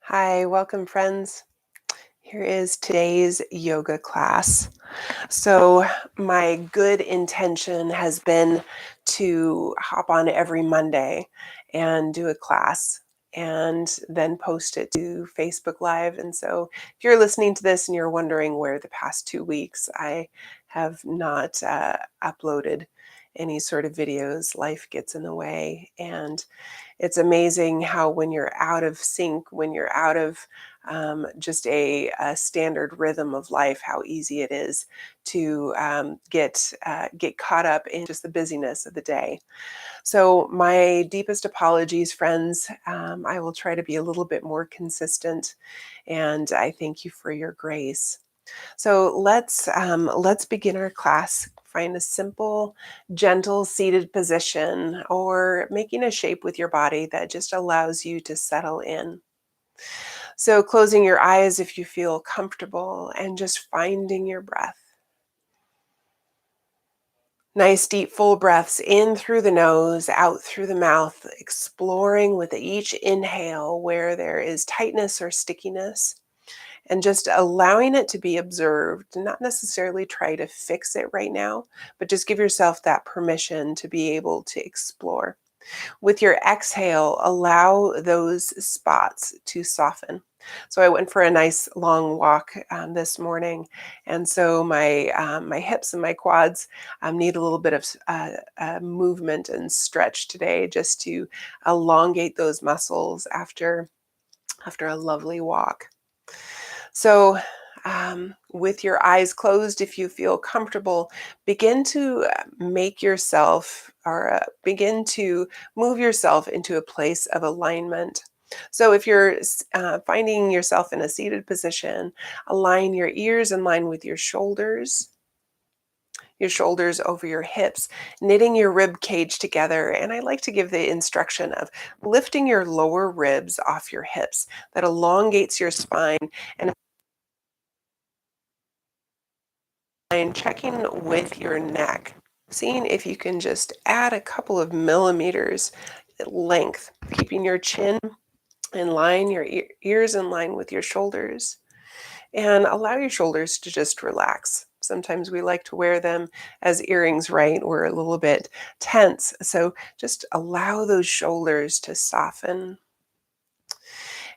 Hi, welcome friends. Here is today's yoga class. So, my good intention has been to hop on every Monday and do a class and then post it to Facebook Live. And so, if you're listening to this and you're wondering where the past 2 weeks, I have not uploaded any sort of videos. Life gets in the way. And it's amazing how when you're out of sync, when you're out of just a standard rhythm of life, how easy it is to get caught up in just the busyness of the day. So my deepest apologies, friends. I will try to be a little bit more consistent, and I thank you for your grace. So let's begin our class. Find a simple, gentle seated position or making a shape with your body that just allows you to settle in. So closing your eyes if you feel comfortable and just finding your breath. Nice deep full breaths in through the nose, out through the mouth, exploring with each inhale where there is tightness or stickiness, and just allowing it to be observed, not necessarily try to fix it right now, but just give yourself that permission to be able to explore. With your exhale, allow those spots to soften. So I went for a nice long walk this morning, and so my hips and my quads need a little bit of movement and stretch today, just to elongate those muscles after a lovely walk. So, with your eyes closed, if you feel comfortable, begin to make yourself or begin to move yourself into a place of alignment. So, if you're finding yourself in a seated position, align your ears in line with your shoulders over your hips, knitting your rib cage together. And I like to give the instruction of lifting your lower ribs off your hips. That elongates your spine and checking with your neck, seeing if you can just add a couple of millimeters length, keeping your chin in line, your ears in line with your shoulders, and allow your shoulders to just relax. Sometimes we like to wear them as earrings, right? We're a little bit tense. So just allow those shoulders to soften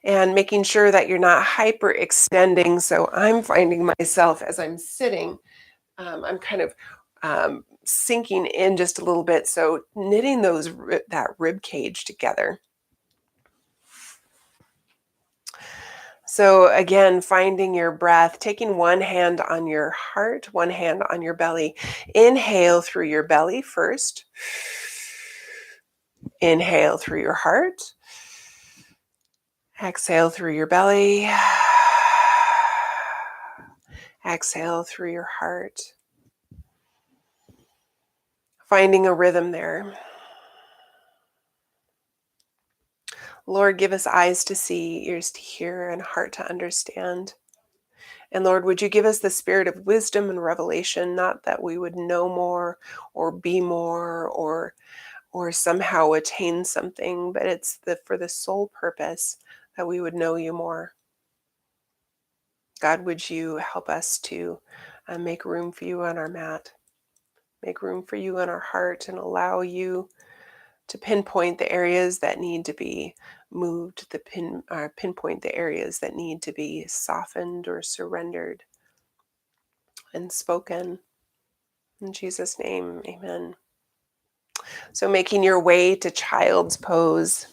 and making sure that you're not hyperextending. So I'm finding myself as I'm sitting, I'm kind of sinking in just a little bit. So knitting that rib cage together. So again, finding your breath, taking one hand on your heart, one hand on your belly. Inhale through your belly first. Inhale through your heart. Exhale through your belly. Exhale through your heart. Finding a rhythm there. Lord, give us eyes to see, ears to hear, and heart to understand. And Lord, would you give us the spirit of wisdom and revelation, not that we would know more or be more or somehow attain something, but it's for the sole purpose that we would know you more. God, would you help us to make room for you on our mat, make room for you in our heart, and allow you to pinpoint the areas that need to be moved, pinpoint the areas that need to be softened or surrendered and spoken. In Jesus' name, amen. So making your way to child's pose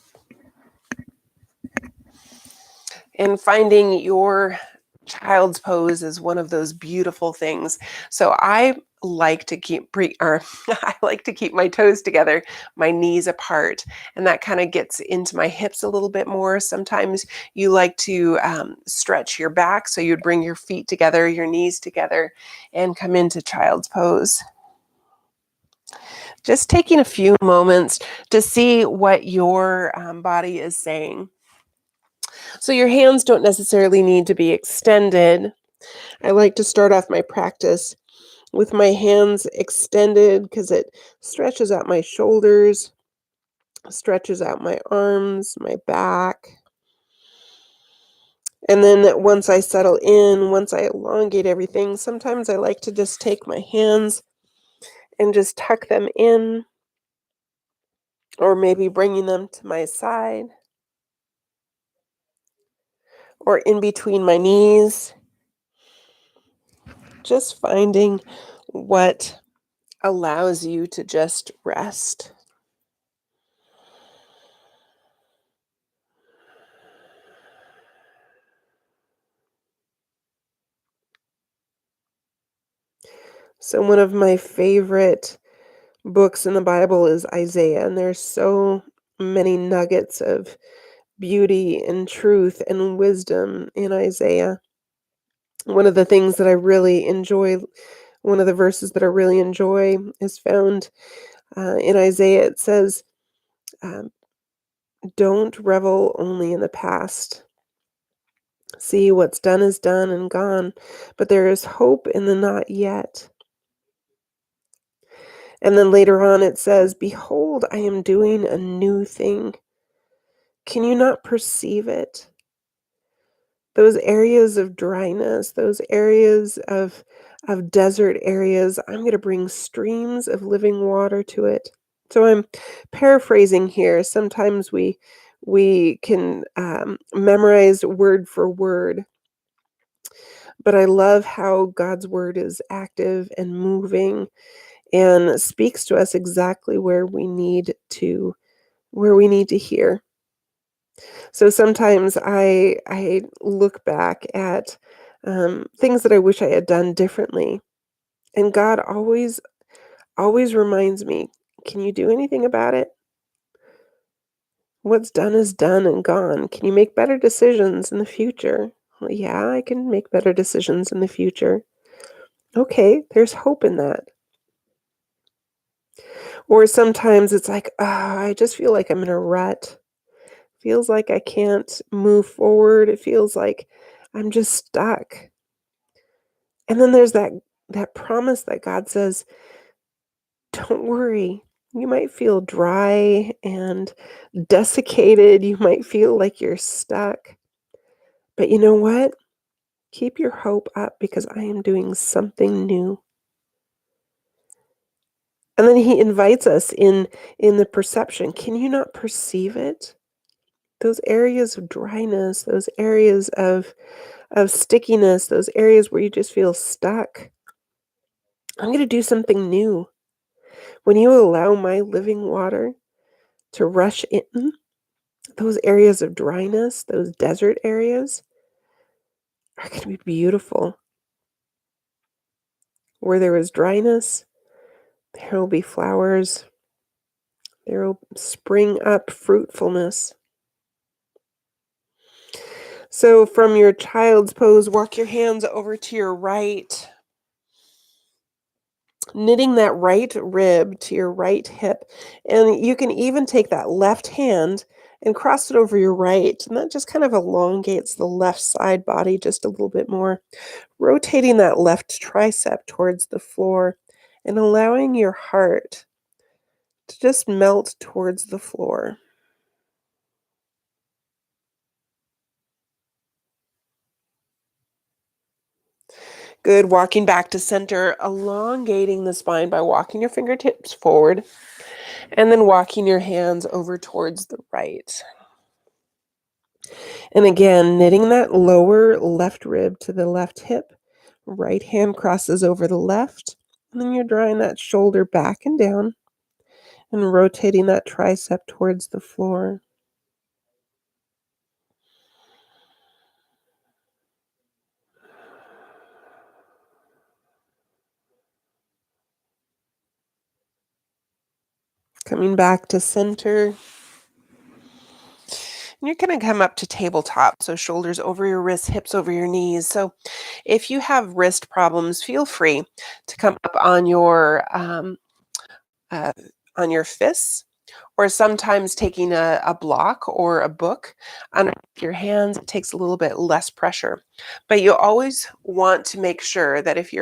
and finding your child's pose is one of those beautiful things. So I like to keep I like to keep my toes together, my knees apart, and that kind of gets into my hips a little bit more. Sometimes you like to stretch your back, so you'd bring your feet together, your knees together, and come into child's pose. Just taking a few moments to see what your body is saying. So your hands don't necessarily need to be extended. I like to start off my practice with my hands extended because it stretches out my shoulders, stretches out my arms, my back. And then once I settle in, once I elongate everything, sometimes I like to just take my hands and just tuck them in, or maybe bringing them to my side or in between my knees, just finding what allows you to just rest. So one of my favorite books in the Bible is Isaiah, and there's so many nuggets of beauty and truth and wisdom in Isaiah. One of the things that I really enjoy, one of the verses that I really enjoy is found in Isaiah. It says, um, don't revel only in the past. See, what's done is done and gone, but there is hope in the not yet. And then later on it says, behold, I am doing a new thing. Can you not perceive it? Those areas of dryness, those areas of desert areas, I'm going to bring streams of living water to it. So I'm paraphrasing here. Sometimes we can memorize word for word, but I love how God's word is active and moving and speaks to us exactly where we need to hear. So sometimes I look back at things that I wish I had done differently, and God always reminds me, "Can you do anything about it? What's done is done and gone. Can you make better decisions in the future?" Well, yeah, I can make better decisions in the future. Okay, there's hope in that. Or sometimes it's like, I just feel like I'm in a rut. Feels like I can't move forward. It feels like I'm just stuck. And then there's that promise that God says, "Don't worry. You might feel dry and desiccated. You might feel like you're stuck. But you know what? Keep your hope up because I am doing something new." And then he invites us in the perception. Can you not perceive it? Those areas of dryness, those areas of stickiness, those areas where you just feel stuck. I'm going to do something new. When you allow my living water to rush in, those areas of dryness, those desert areas are going to be beautiful. Where there is dryness, there will be flowers. There will spring up fruitfulness. So from your child's pose, walk your hands over to your right, knitting that right rib to your right hip. And you can even take that left hand and cross it over your right. And that just kind of elongates the left side body just a little bit more, rotating that left tricep towards the floor and allowing your heart to just melt towards the floor. Good. Walking back to center, elongating the spine by walking your fingertips forward and then walking your hands over towards the right. And again, knitting that lower left rib to the left hip. Right hand crosses over the left. And then you're drawing that shoulder back and down and rotating that tricep towards the floor. Coming back to center. And you're going to come up to tabletop. So shoulders over your wrists, hips over your knees. So if you have wrist problems, feel free to come up uh, on your fists, or sometimes taking a block or a book underneath your hands. It takes a little bit less pressure. But you always want to make sure that uh, if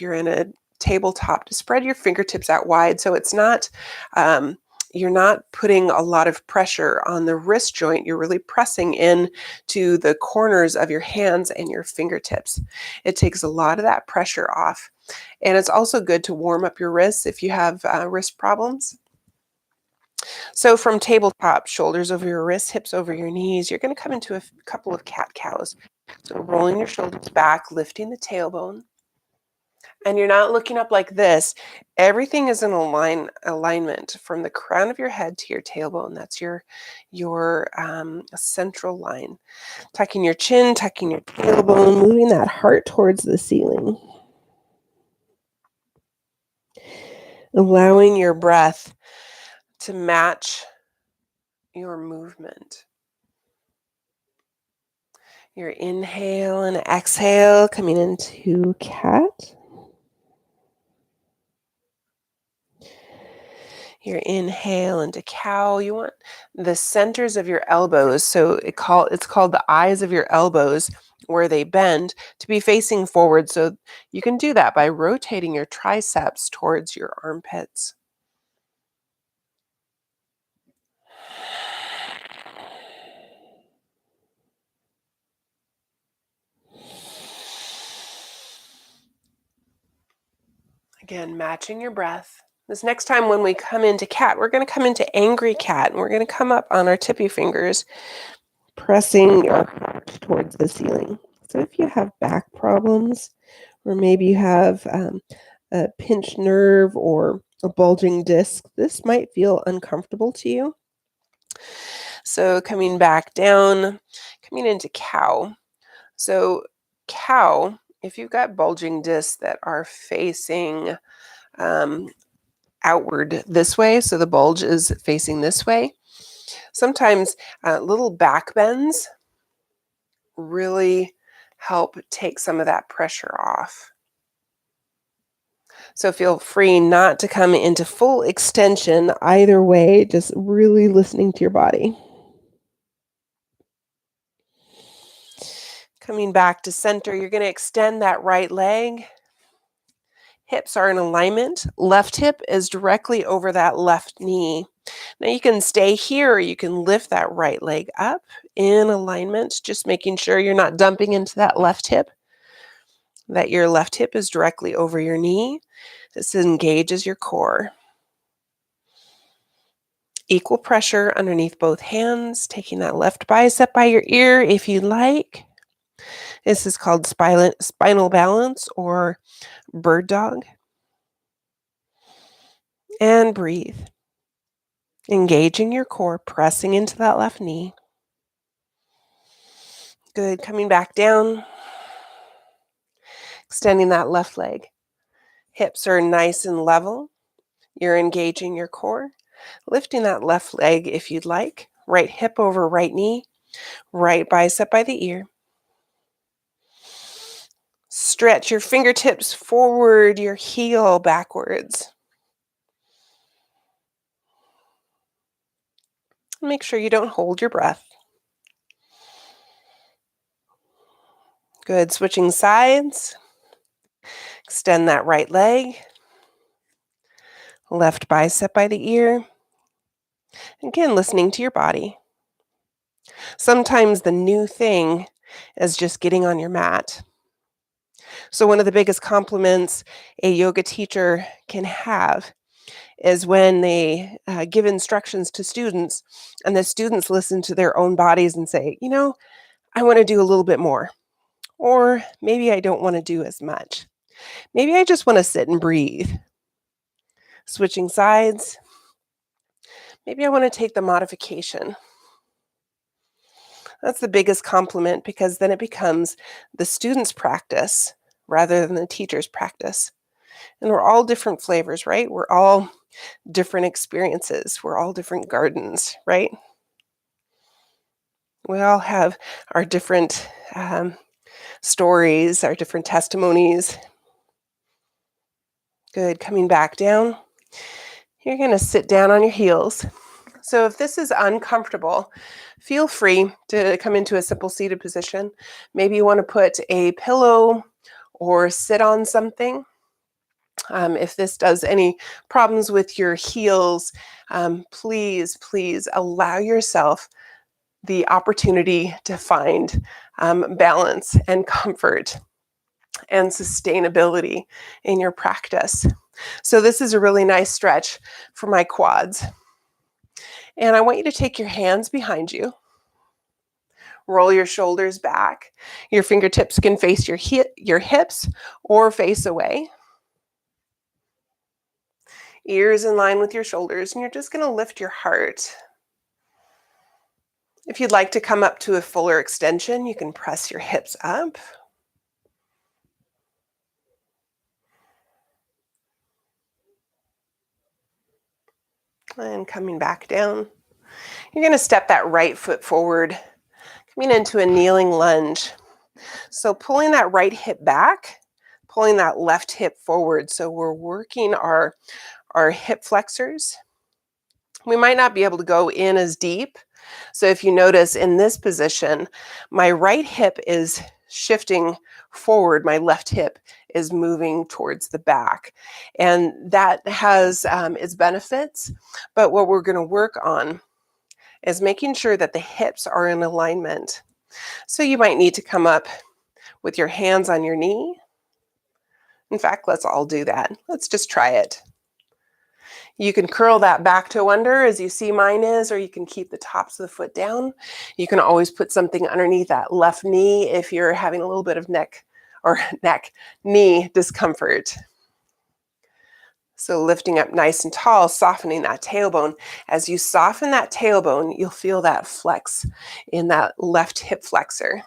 you're in a tabletop, to spread your fingertips out wide so it's not um, you're not putting a lot of pressure on the wrist joint. You're really pressing in to the corners of your hands and your fingertips. It takes a lot of that pressure off. And it's also good to warm up your wrists if you have wrist problems. So from tabletop, shoulders over your wrists, hips over your knees, you're going to come into a couple of cat-cows. So rolling your shoulders back, lifting the tailbone. And you're not looking up like this. Everything is in alignment from the crown of your head to your tailbone. That's your central line. Tucking your chin, tucking your tailbone, moving that heart towards the ceiling. Allowing your breath to match your movement. Your inhale and exhale coming into cat. Your inhale into cow. You want the centers of your elbows, so it's called the eyes of your elbows, where they bend, to be facing forward. So you can do that by rotating your triceps towards your armpits. Again, matching your breath. This next time when we come into cat, we're going to come into angry cat, and we're going to come up on our tippy fingers, pressing our heart towards the ceiling. So if you have back problems, or maybe you have a pinched nerve or a bulging disc, this might feel uncomfortable to you. So coming back down, coming into cow. So cow, if you've got bulging discs that are facing outward this way, so the bulge is facing this way, sometimes little back bends really help take some of that pressure off. So feel free not to come into full extension either way, just really listening to your body. Coming back to center, you're going to extend that right leg. Hips are in alignment. Left hip is directly over that left knee. Now you can stay here, or you can lift that right leg up in alignment, just making sure you're not dumping into that left hip, that your left hip is directly over your knee. This engages your core. Equal pressure underneath both hands, taking that left bicep by your ear if you like. This is called spinal balance or bird dog. And breathe. Engaging your core, pressing into that left knee. Good. Coming back down. Extending that left leg. Hips are nice and level. You're engaging your core. Lifting that left leg if you'd like. Right hip over right knee. Right bicep by the ear. Stretch your fingertips forward, your heel backwards. Make sure you don't hold your breath. Good. Switching sides. Extend that right leg. Left bicep by the ear. Again, listening to your body. Sometimes the new thing is just getting on your mat. So one of the biggest compliments a yoga teacher can have is when they give instructions to students, and the students listen to their own bodies and say, I want to do a little bit more. Or maybe I don't want to do as much. Maybe I just want to sit and breathe. Switching sides. Maybe I want to take the modification. That's the biggest compliment, because then it becomes the student's practice rather than the teacher's practice. And we're all different flavors, right? We're all different experiences. We're all different gardens, right? We all have our different stories, our different testimonies. Good. Coming back down. You're going to sit down on your heels. So if this is uncomfortable, feel free to come into a simple seated position. Maybe you want to put a pillow or sit on something. If this does any problems with your heels, please, please allow yourself the opportunity to find balance and comfort and sustainability in your practice. So this is a really nice stretch for my quads. And I want you to take your hands behind you, roll your shoulders back. Your fingertips can face your hips or face away. Ears in line with your shoulders, and you're just going to lift your heart. If you'd like to come up to a fuller extension, you can press your hips up. And coming back down. You're going to step that right foot forward, coming into a kneeling lunge. So pulling that right hip back, pulling that left hip forward. So we're working our hip flexors. We might not be able to go in as deep. So if you notice in this position, my right hip is shifting forward, my left hip is moving towards the back. And that has its benefits, but what we're going to work on is making sure that the hips are in alignment. So you might need to come up with your hands on your knee. In fact, let's all do that. Let's just try it. You can curl that back toe under as you see mine is, or you can keep the tops of the foot down. You can always put something underneath that left knee if you're having a little bit of knee discomfort. So lifting up nice and tall, softening that tailbone. As you soften that tailbone, you'll feel that flex in that left hip flexor.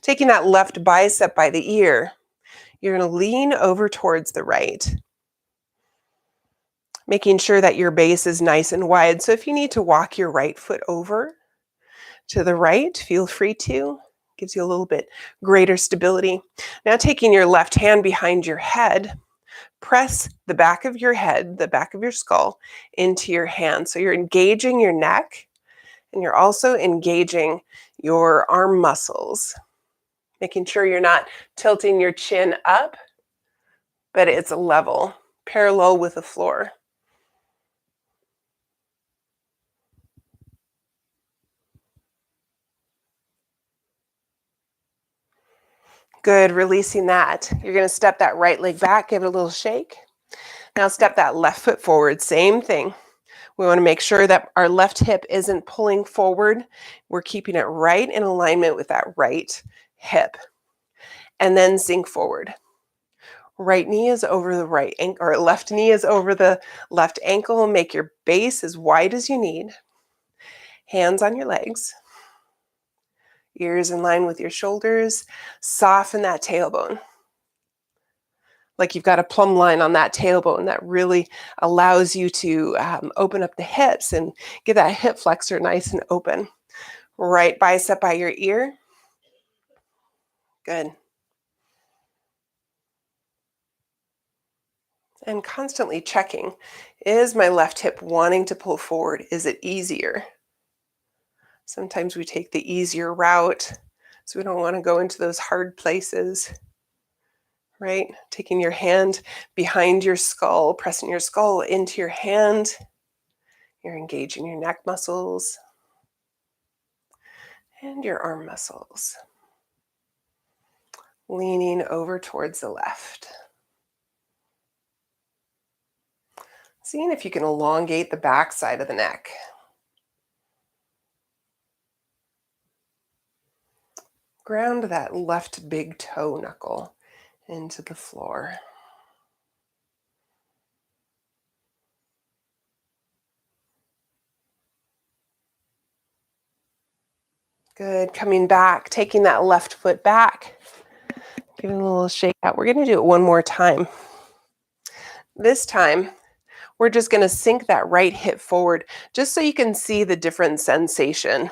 Taking that left bicep by the ear, you're going to lean over towards the right, making sure that your base is nice and wide. So if you need to walk your right foot over to the right, feel free to. Gives you a little bit greater stability. Now taking your left hand behind your head, press the back of your head, the back of your skull, into your hand. So you're engaging your neck, and you're also engaging your arm muscles, making sure you're not tilting your chin up, but it's level, parallel with the floor. Good, releasing that. You're going to step that right leg back, give it a little shake. Now step that left foot forward, same thing. We want to make sure that our left hip isn't pulling forward. We're keeping it right in alignment with that right hip. And then sink forward. Right knee is over the right ankle, or left knee is over the left ankle. Make your base as wide as you need. Hands on your legs. Ears in line with your shoulders. Soften that tailbone. Like you've got a plumb line on that tailbone that really allows you to open up the hips and get that hip flexor nice and open. Right bicep by your ear. Good. And constantly checking, is my left hip wanting to pull forward? Is it easier? Sometimes we take the easier route, so we don't want to go into those hard places, right? Taking your hand behind your skull, pressing your skull into your hand. You're engaging your neck muscles and your arm muscles. Leaning over towards the left. Seeing if you can elongate the back side of the neck. Ground that left big toe knuckle into the floor. Good, coming back, taking that left foot back. Give it a little shake out. We're gonna do it one more time. This time, we're just gonna sink that right hip forward, just so you can see the different sensation.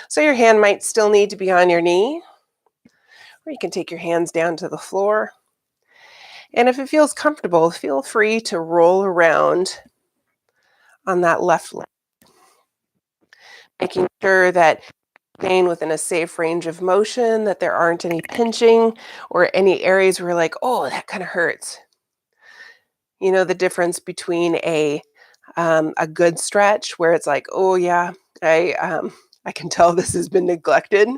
So your hand might still need to be on your knee, or you can take your hands down to the floor. And if it feels comfortable, feel free to roll around on that left leg, making sure that staying within a safe range of motion, that there aren't any pinching or any areas where you're like, oh, that kind of hurts. You know the difference between a good stretch where it's like, oh yeah, I can tell this has been neglected,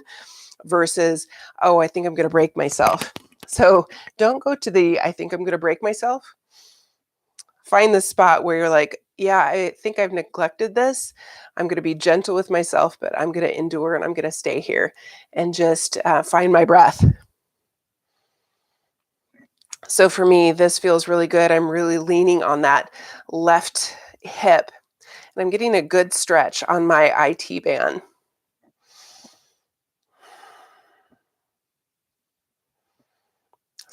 versus, oh, I think I'm going to break myself. So don't go to the I think I'm going to break myself. Find the spot where you're like, yeah, I think I've neglected this. I'm going to be gentle with myself, but I'm going to endure and I'm going to stay here and just find my breath. So for me, this feels really good. I'm really leaning on that left hip and I'm getting a good stretch on my IT band.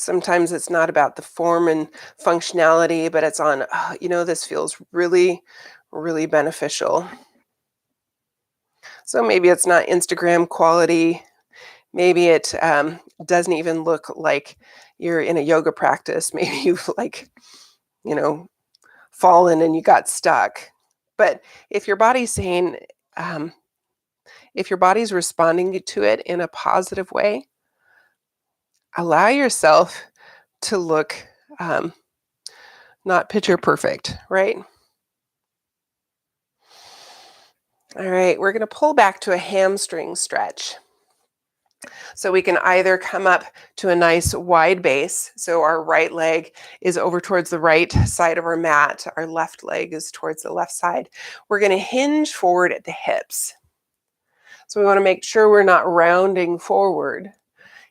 Sometimes it's not about the form and functionality, but it's on, this feels really, really beneficial. So maybe it's not Instagram quality. Maybe it doesn't even look like you're in a yoga practice. Maybe you've you know, fallen and you got stuck. But if your body's saying, um, if your body's responding to it in a positive way, allow yourself to look um, not picture perfect, right? All right, we're going to pull back to a hamstring stretch. So we can either come up to a nice wide base. So our right leg is over towards the right side of our mat. Our left leg is towards the left side. We're going to hinge forward at the hips. So we want to make sure we're not rounding forward.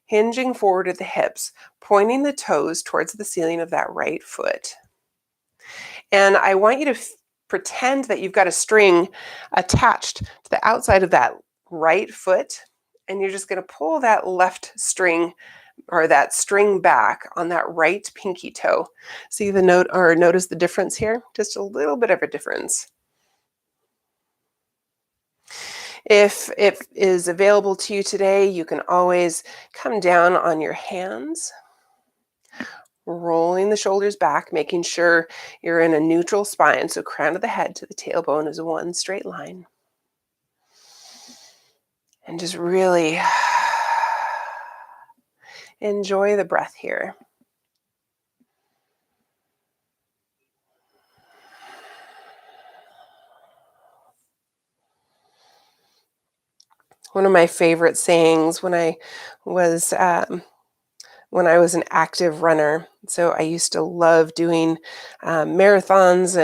Hinging forward at the hips, pointing the toes towards the ceiling of that right foot. And I want you to pretend that you've got a string attached to the outside of that right foot, and you're just going to pull that left string or that string back on that right pinky toe. See the note or notice the difference here? Just a little bit of a difference. If it is available to you today, you can always come down on your hands, rolling the shoulders back, making sure you're in a neutral spine. So crown of the head to the tailbone is one straight line. And just really enjoy the breath here. One of my favorite sayings was when I was an active runner. So I used to love doing marathons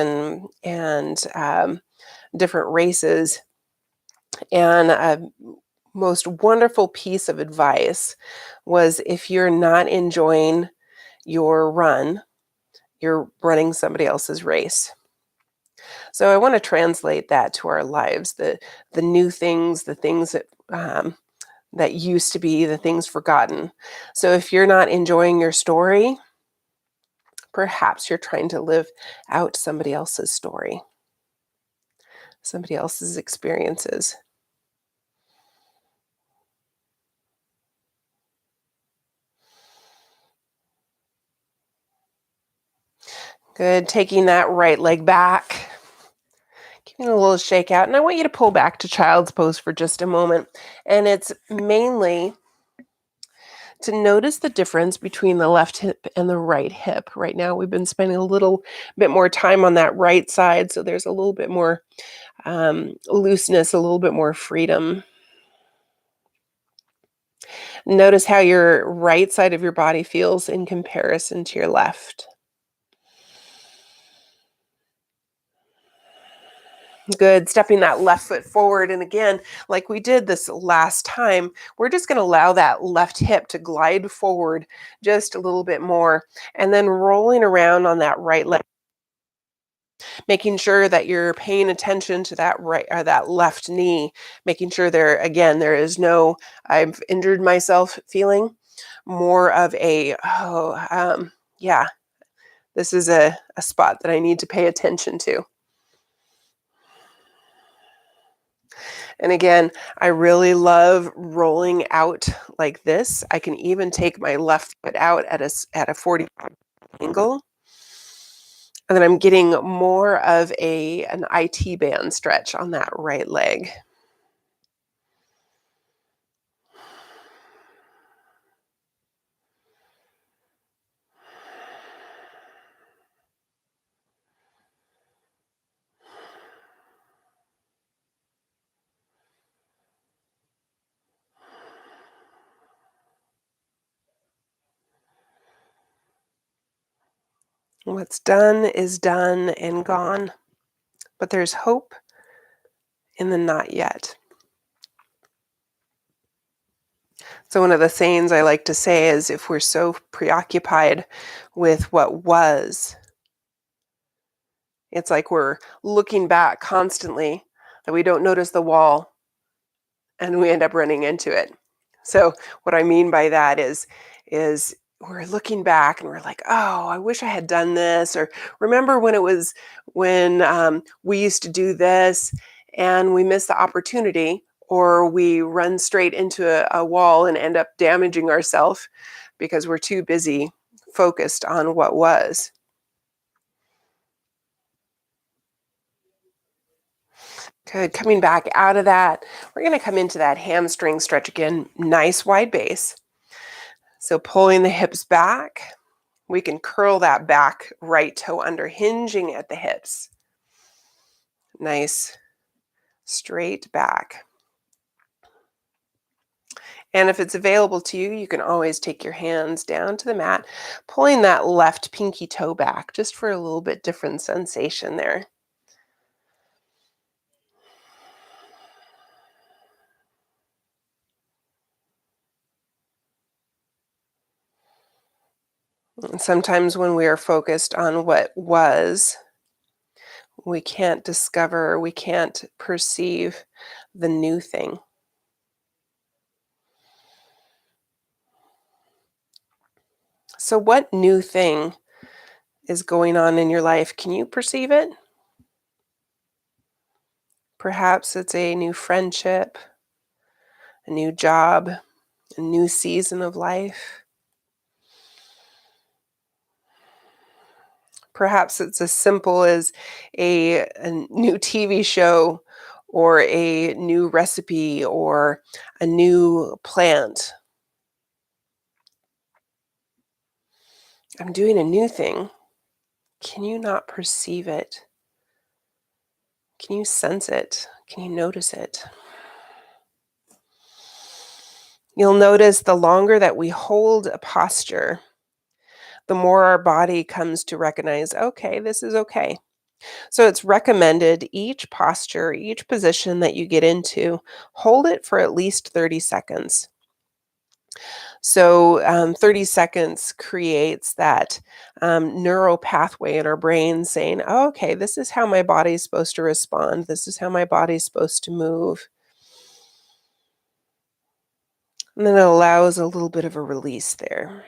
and different races. And a most wonderful piece of advice was, if you're not enjoying your run, you're running somebody else's race. So I want to translate that to our lives, the new things, the things that used to be, the things forgotten. So if you're not enjoying your story, perhaps you're trying to live out somebody else's story, somebody else's experiences. Good. Taking that right leg back, giving a little shake out. And I want you to pull back to child's pose for just a moment. And it's mainly to notice the difference between the left hip and the right hip. Right now, we've been spending a little bit more time on that right side. So there's a little bit more looseness, a little bit more freedom. Notice how your right side of your body feels in comparison to your left. Good. Stepping that left foot forward. And again, like we did this last time, we're just going to allow that left hip to glide forward just a little bit more. And then rolling around on that right leg, making sure that you're paying attention to that right or that left knee, making sure there is no I've injured myself feeling, more of a, yeah, this is a spot that I need to pay attention to. And again, I really love rolling out like this. I can even take my left foot out at a 40 angle. And then I'm getting more of an IT band stretch on that right leg. What's done is done and gone, but there's hope in the not yet. So one of the sayings I like to say is if we're so preoccupied with what was, it's like we're looking back constantly that we don't notice the wall and we end up running into it. So what I mean by that is we're looking back and we're like, oh, I wish I had done this, or remember when it was when we used to do this and we missed the opportunity, or we run straight into a wall and end up damaging ourselves because we're too busy focused on what was. Good. Coming back out of that, we're going to come into that hamstring stretch again. Nice wide base. So pulling the hips back, we can curl that back right toe under, hinging at the hips. Nice straight back. And if it's available to you, you can always take your hands down to the mat, pulling that left pinky toe back just for a little bit different sensation there. And sometimes when we are focused on what was, we can't discover, we can't perceive the new thing. So what new thing is going on in your life? Can you perceive it? Perhaps it's a new friendship, a new job, a new season of life. Perhaps it's as simple as a new TV show or a new recipe or a new plant. I'm doing a new thing. Can you not perceive it? Can you sense it? Can you notice it? You'll notice the longer that we hold a posture, the more our body comes to recognize, okay, this is okay. So it's recommended each posture, each position that you get into, hold it for at least 30 seconds. So 30 seconds creates that neural pathway in our brain saying, oh, okay, this is how my body's supposed to respond. This is how my body's supposed to move. And then it allows a little bit of a release there.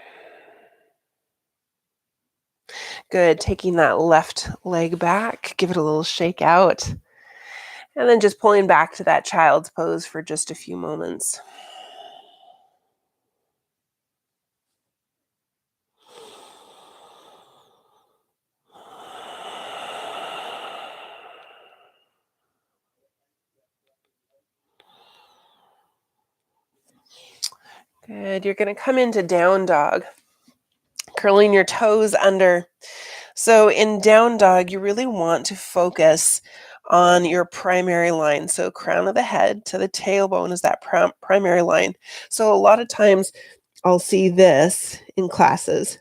Good. Taking that left leg back, give it a little shake out. And then just pulling back to that child's pose for just a few moments. Good. You're going to come into down dog, curling your toes under. So in down dog, you really want to focus on your primary line. So crown of the head to the tailbone is that primary line. So a lot of times I'll see this in classes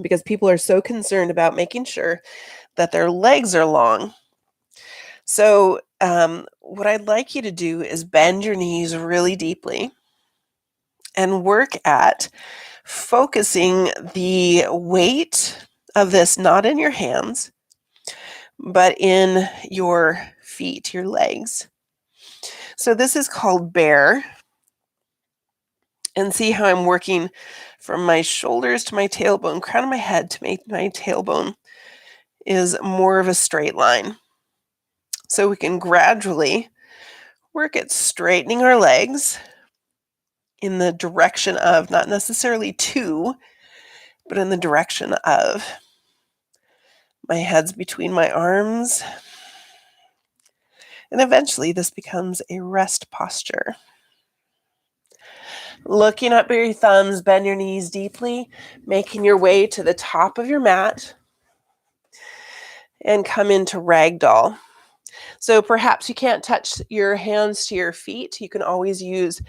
because people are so concerned about making sure that their legs are long. So what I'd like you to do is bend your knees really deeply and work at focusing the weight of this not in your hands, but in your feet, your legs. So this is called bear. And see how I'm working from my shoulders to my tailbone, crown of my head to my tailbone is more of a straight line. So we can gradually work at straightening our legs in the direction of, not necessarily to, but in the direction of. My head's between my arms. And eventually this becomes a rest posture. Looking up your thumbs, bend your knees deeply, making your way to the top of your mat and come into ragdoll. So perhaps you can't touch your hands to your feet. You can always use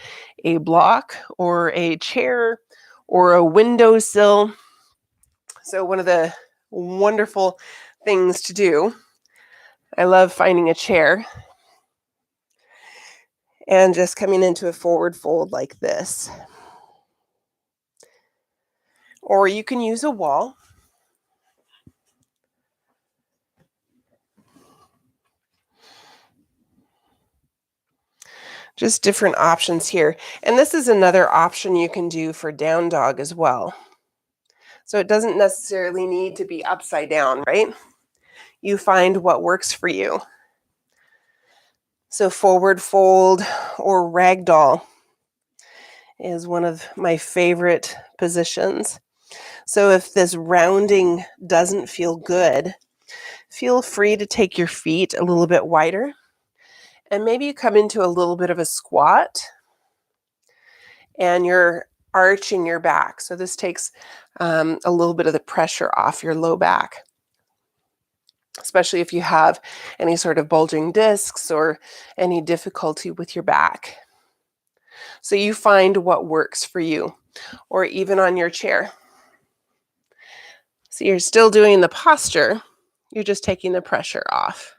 a block or a chair or a windowsill. So one of the wonderful things to do. I love finding a chair and just coming into a forward fold like this. Or you can use a wall. Just different options here. And this is another option you can do for down dog as well. So it doesn't necessarily need to be upside down, right? You find what works for you. So forward fold or ragdoll is one of my favorite positions. So if this rounding doesn't feel good, feel free to take your feet a little bit wider. And maybe you come into a little bit of a squat and you're arching your back. So this takes a little bit of the pressure off your low back, especially if you have any sort of bulging discs or any difficulty with your back. So you find what works for you, or even on your chair. So you're still doing the posture, you're just taking the pressure off.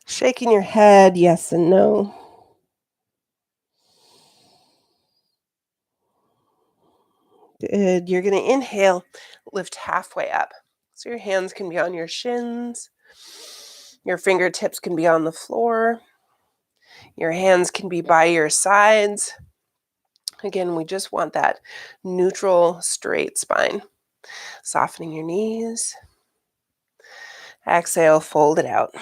Shaking your head, yes and no. Good. You're going to inhale, lift halfway up. So your hands can be on your shins. Your fingertips can be on the floor. Your hands can be by your sides. Again, we just want that neutral, straight spine. Softening your knees. Exhale, fold it out.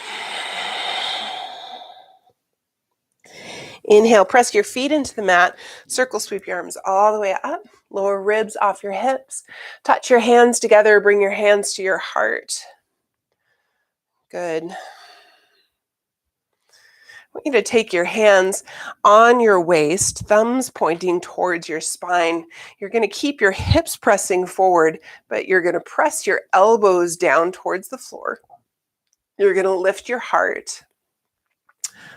Inhale, press your feet into the mat. Circle sweep your arms all the way up. Lower ribs off your hips. Touch your hands together. Bring your hands to your heart. Good. I want you to take your hands on your waist, thumbs pointing towards your spine. You're going to keep your hips pressing forward, but you're going to press your elbows down towards the floor. You're going to lift your heart.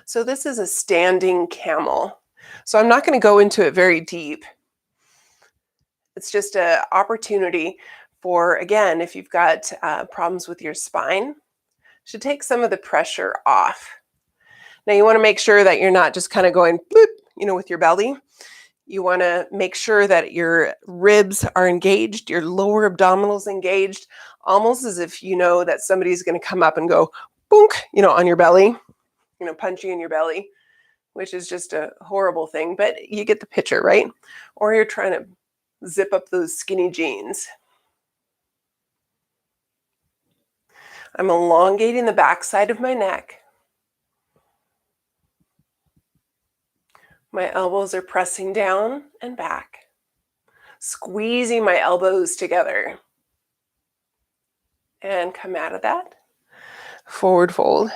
So this is a standing camel. So I'm not going to go into it very deep. It's just an opportunity for, again, if you've got problems with your spine, to take some of the pressure off. Now you want to make sure that you're not just kind of going, bloop, with your belly. You want to make sure that your ribs are engaged, your lower abdominals engaged, almost as if you know that somebody's going to come up and go, boonk, on your belly, punch you in your belly, which is just a horrible thing, but you get the picture, right? Or you're trying to zip up those skinny jeans. I'm elongating the backside of my neck. My elbows are pressing down and back, squeezing my elbows together. And come out of that. Forward fold.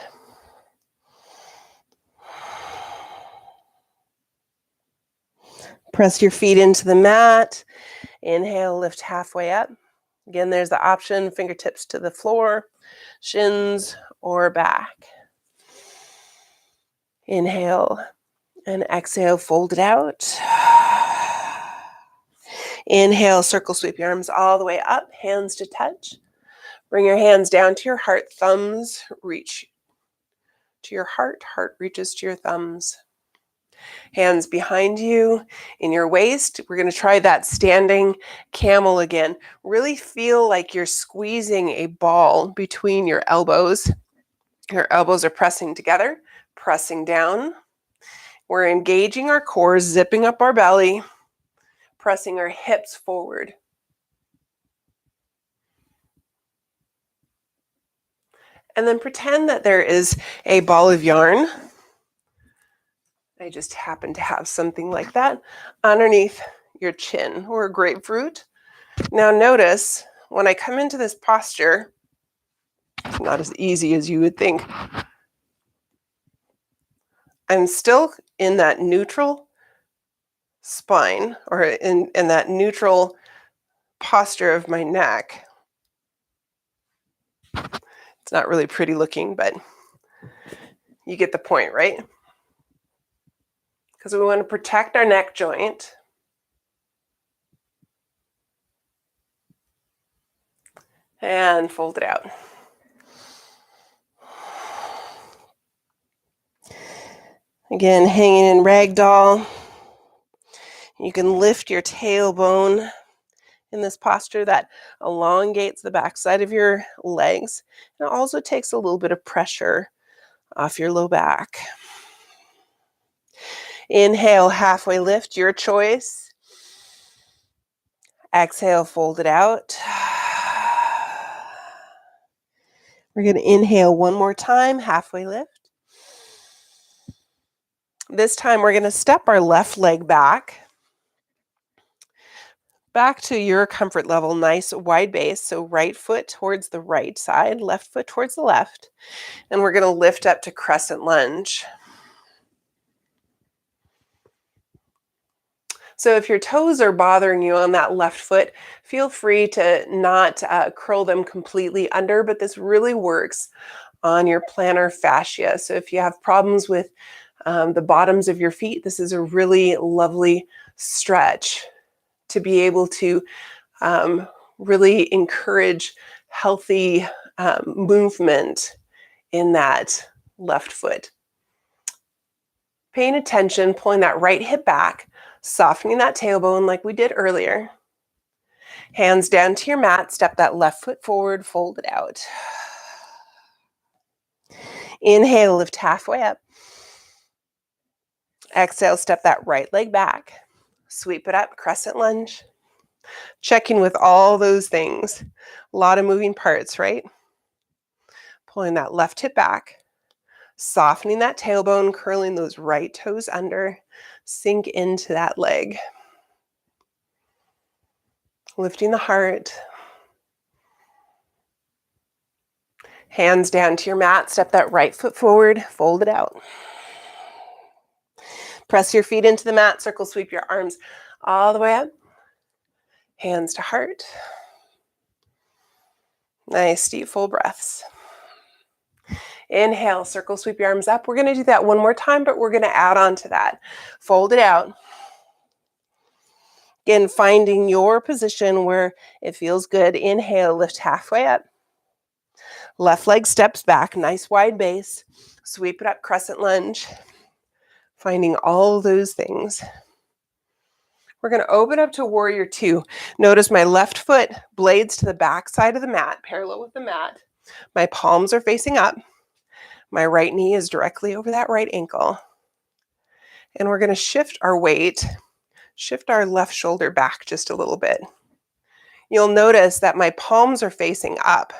Press your feet into the mat. Inhale, lift halfway up. Again, there's the option, fingertips to the floor, shins or back. Inhale and exhale, fold it out. Inhale, circle sweep your arms all the way up, hands to touch. Bring your hands down to your heart, thumbs reach to your heart, heart reaches to your thumbs. Hands behind you in your waist. We're going to try that standing camel again. Really feel like you're squeezing a ball between your elbows. Your elbows are pressing together, pressing down. We're engaging our core, zipping up our belly, pressing our hips forward. And then pretend that there is a ball of yarn. I just happen to have something like that underneath your chin, or a grapefruit. Now notice, when I come into this posture, it's not as easy as you would think. I'm still in that neutral spine, or in that neutral posture of my neck. It's not really pretty looking, but you get the point, right? Because we want to protect our neck joint. And fold it out. Again, hanging in ragdoll. You can lift your tailbone in this posture that elongates the backside of your legs. And it also takes a little bit of pressure off your low back. Inhale, halfway lift, your choice. Exhale, fold it out. We're going to inhale one more time, halfway lift. This time we're going to step our left leg back to your comfort level, nice wide base. So right foot towards the right side, left foot towards the left. And we're going to lift up to crescent lunge. So if your toes are bothering you on that left foot, feel free to not curl them completely under, but this really works on your plantar fascia. So if you have problems with the bottoms of your feet, this is a really lovely stretch to be able to really encourage healthy movement in that left foot. Paying attention, pulling that right hip back, softening that tailbone like we did earlier. Hands down to your mat, step that left foot forward, fold it out. Inhale, lift halfway up. Exhale, step that right leg back. Sweep it up, crescent lunge. Checking with all those things. A lot of moving parts, right? Pulling that left hip back. Softening that tailbone, curling those right toes under. Sink into that leg. Lifting the heart. Hands down to your mat. Step that right foot forward. Fold it out. Press your feet into the mat. Circle sweep your arms all the way up. Hands to heart. Nice deep full breaths. Inhale, circle sweep your arms up. We're going to do that one more time, but we're going to add on to that. Fold it out. Again, finding your position where it feels good. Inhale, lift halfway up. Left leg steps back, nice wide base. Sweep it up, crescent lunge. Finding all those things. We're going to open up to warrior two. Notice my left foot blades to the back side of the mat, parallel with the mat. My palms are facing up. My right knee is directly over that right ankle. And we're going to shift our weight, shift our left shoulder back just a little bit. You'll notice that my palms are facing up.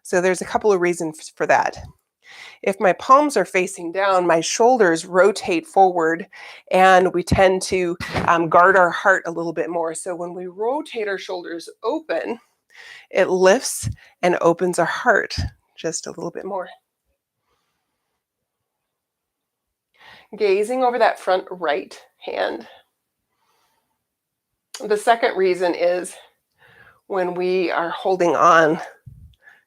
So there's a couple of reasons for that. If my palms are facing down, my shoulders rotate forward and we tend to guard our heart a little bit more. So when we rotate our shoulders open, it lifts and opens our heart just a little bit more. Gazing over that front right hand. The second reason is when we are holding on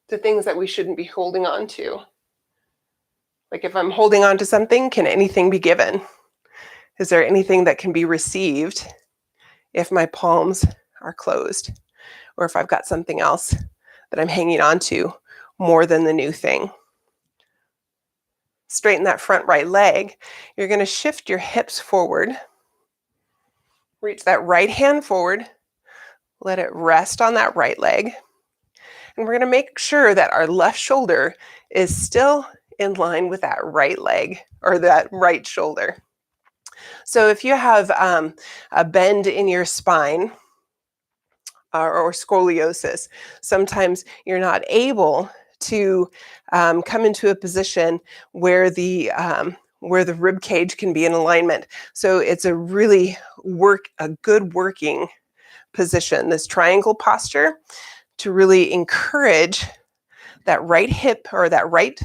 to things that we shouldn't be holding on to. Like if I'm holding on to something, can anything be given? Is there anything that can be received if my palms are closed? Or if I've got something else that I'm hanging on to more than the new thing? Straighten that front right leg. You're going to shift your hips forward. Reach that right hand forward. Let it rest on that right leg. And we're going to make sure that our left shoulder is still in line with that right leg or that right shoulder. So if you have a bend in your spine or scoliosis, sometimes you're not able to come into a position where the rib cage can be in alignment. So it's a really good working position, this triangle posture, to really encourage that right hip or that right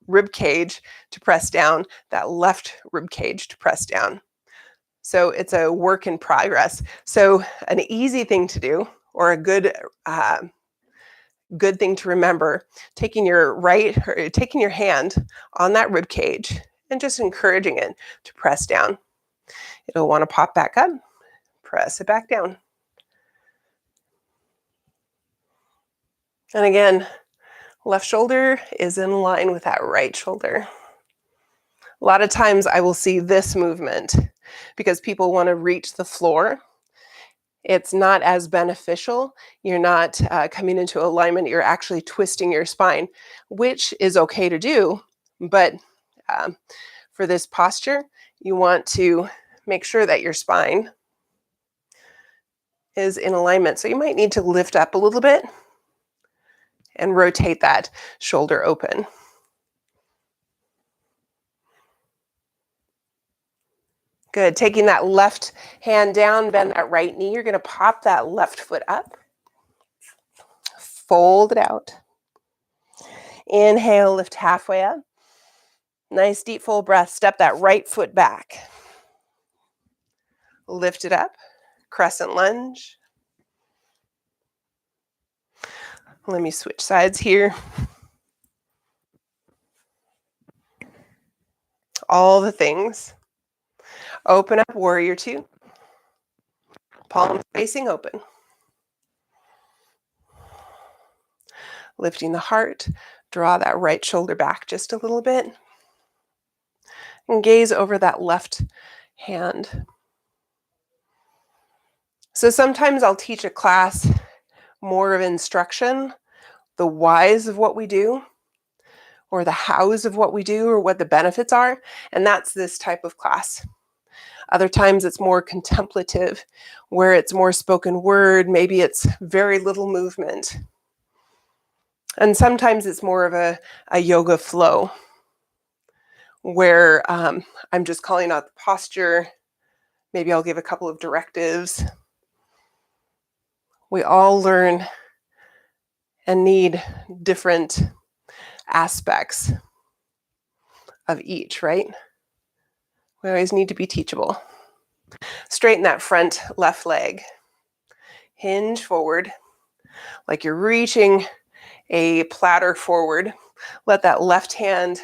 rib cage to press down, that left rib cage to press down. So it's a work in progress. So an easy thing to do, or a good thing to remember, taking your hand on that rib cage and just encouraging it to press down. It'll want to pop back up, press it back down. And again, left shoulder is in line with that right shoulder. A lot of times I will see this movement because people want to reach the floor. It's not as beneficial. You're not coming into alignment. You're actually twisting your spine, which is okay to do. But for this posture, you want to make sure that your spine is in alignment. So you might need to lift up a little bit and rotate that shoulder open. Good. Taking that left hand down, bend that right knee. You're going to pop that left foot up. Fold it out. Inhale, lift halfway up. Nice deep full breath. Step that right foot back. Lift it up. Crescent lunge. Let me switch sides here. All the things. Open up, warrior two. Palms facing open. Lifting the heart. Draw that right shoulder back just a little bit. And gaze over that left hand. So sometimes I'll teach a class more of instruction, the whys of what we do, or the hows of what we do, or what the benefits are, and that's this type of class. Other times it's more contemplative, where it's more spoken word, maybe it's very little movement. And sometimes it's more of a yoga flow, where I'm just calling out the posture. Maybe I'll give a couple of directives. We all learn and need different aspects of each, right? We always need to be teachable. Straighten that front left leg. Hinge forward, like you're reaching a platter forward. Let that left hand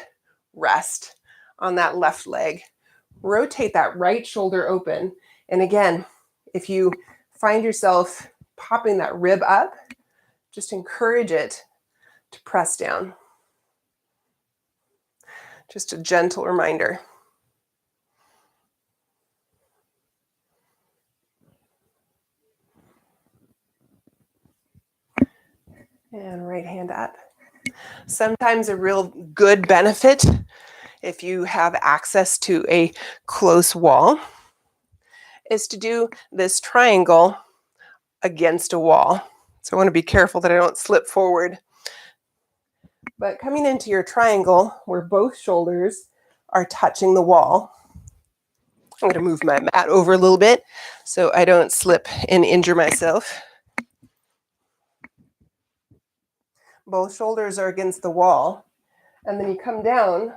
rest on that left leg. Rotate that right shoulder open. And again, if you find yourself popping that rib up, just encourage it to press down. Just a gentle reminder. And right hand up. Sometimes a real good benefit, if you have access to a close wall, is to do this triangle against a wall. So I want to be careful that I don't slip forward. But coming into your triangle where both shoulders are touching the wall, I'm going to move my mat over a little bit so I don't slip and injure myself. Both shoulders are against the wall, and then you come down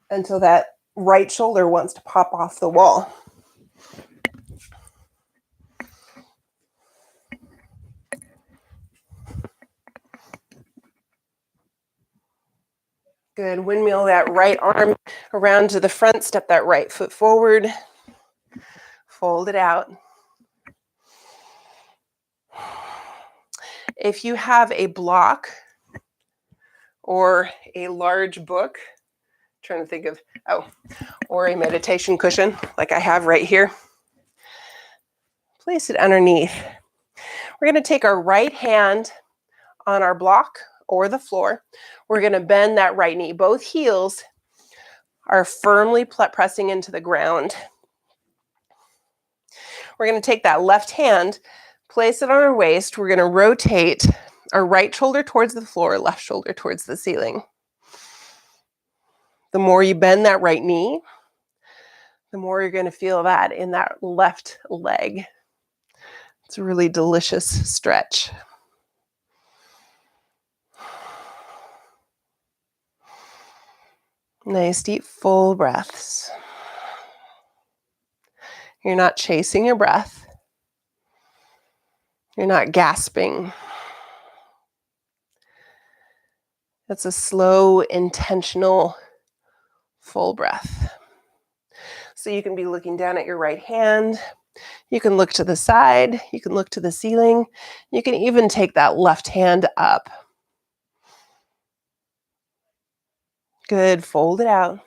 until that right shoulder wants to pop off the wall. Good. Windmill that right arm around to the front. Step that right foot forward. Fold it out. If you have a block or a large book, trying to think of, or a meditation cushion like I have right here, place it underneath. We're going to take our right hand on our block or the floor. We're going to bend that right knee. Both heels are firmly pressing into the ground. We're going to take that left hand, place it on our waist. We're going to rotate our right shoulder towards the floor, left shoulder towards the ceiling. The more you bend that right knee, the more you're going to feel that in that left leg. It's a really delicious stretch. Nice deep full breaths. You're not chasing your breath. You're not gasping. It's a slow, intentional, full breath. So you can be looking down at your right hand. You can look to the side, you can look to the ceiling, you can even take that left hand up. Good, fold it out.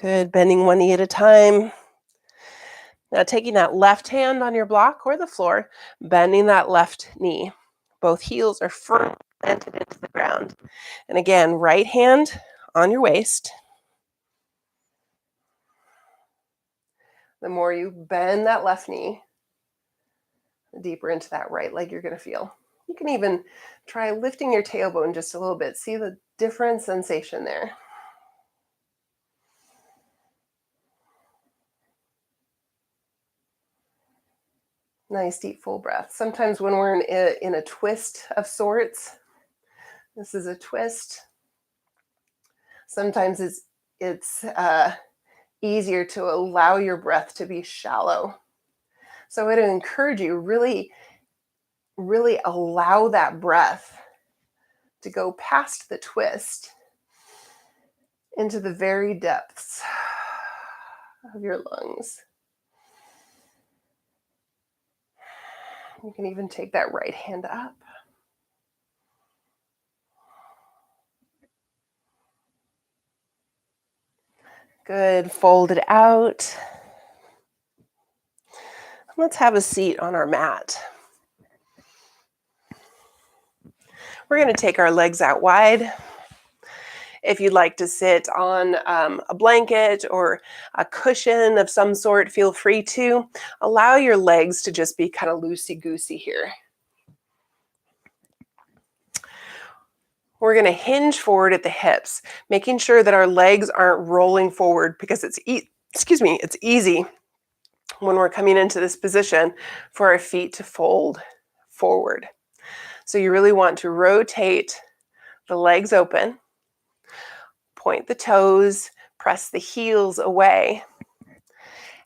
Good, bending one knee at a time. Now taking that left hand on your block or the floor, bending that left knee. Both heels are firmly planted into the ground. And again, right hand on your waist. The more you bend that left knee, the deeper into that right leg you're going to feel. You can even try lifting your tailbone just a little bit. See the different sensation there. Nice deep full breath. Sometimes when we're in a twist of sorts, this is a twist. Sometimes it's easier to allow your breath to be shallow. So I would encourage you, really allow that breath to go past the twist into the very depths of your lungs. You can even take that right hand up. Good, fold it out. Let's have a seat on our mat. We're going to take our legs out wide. If you'd like to sit on a blanket or a cushion of some sort, feel free to. Allow your legs to just be kind of loosey-goosey here. We're going to hinge forward at the hips, making sure that our legs aren't rolling forward because it's easy when we're coming into this position for our feet to fold forward. So you really want to rotate the legs open, point the toes, press the heels away.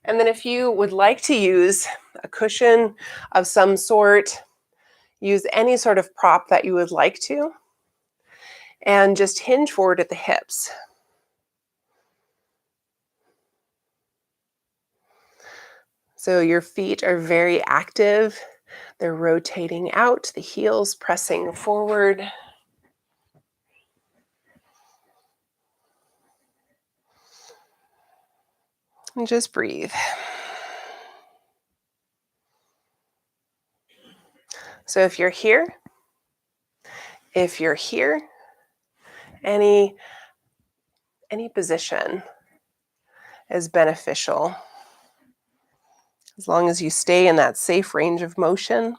And then if you would like to use a cushion of some sort, use any sort of prop that you would like to, and just hinge forward at the hips. So your feet are very active. They're rotating out, the heels pressing forward. And just breathe. So if you're here, any position is beneficial. As long as you stay in that safe range of motion,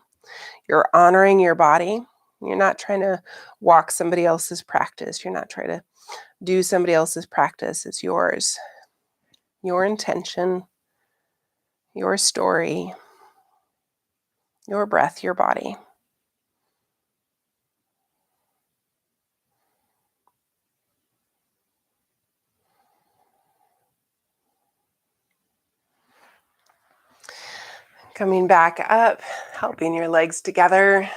you're honoring your body. You're not trying to walk somebody else's practice. You're not trying to do somebody else's practice. It's yours. Your intention, your story, your breath, your body. Coming back up, helping your legs together.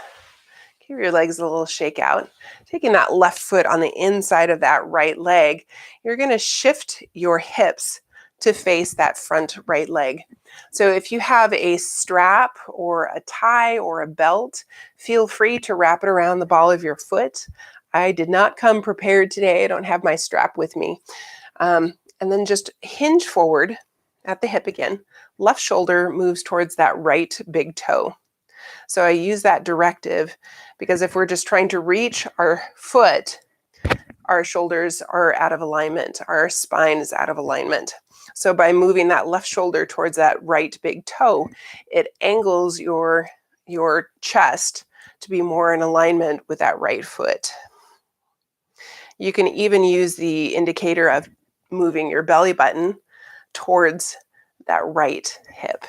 Give your legs a little shake out. Taking that left foot on the inside of that right leg, you're going to shift your hips to face that front right leg. So if you have a strap or a tie or a belt, feel free to wrap it around the ball of your foot. I did not come prepared today. I don't have my strap with me. And then just hinge forward at the hip again. Left shoulder moves towards that right big toe. So I use that directive because if we're just trying to reach our foot, our shoulders are out of alignment. Our spine is out of alignment. So by moving that left shoulder towards that right big toe, it angles your chest to be more in alignment with that right foot. You can even use the indicator of moving your belly button towards that right hip.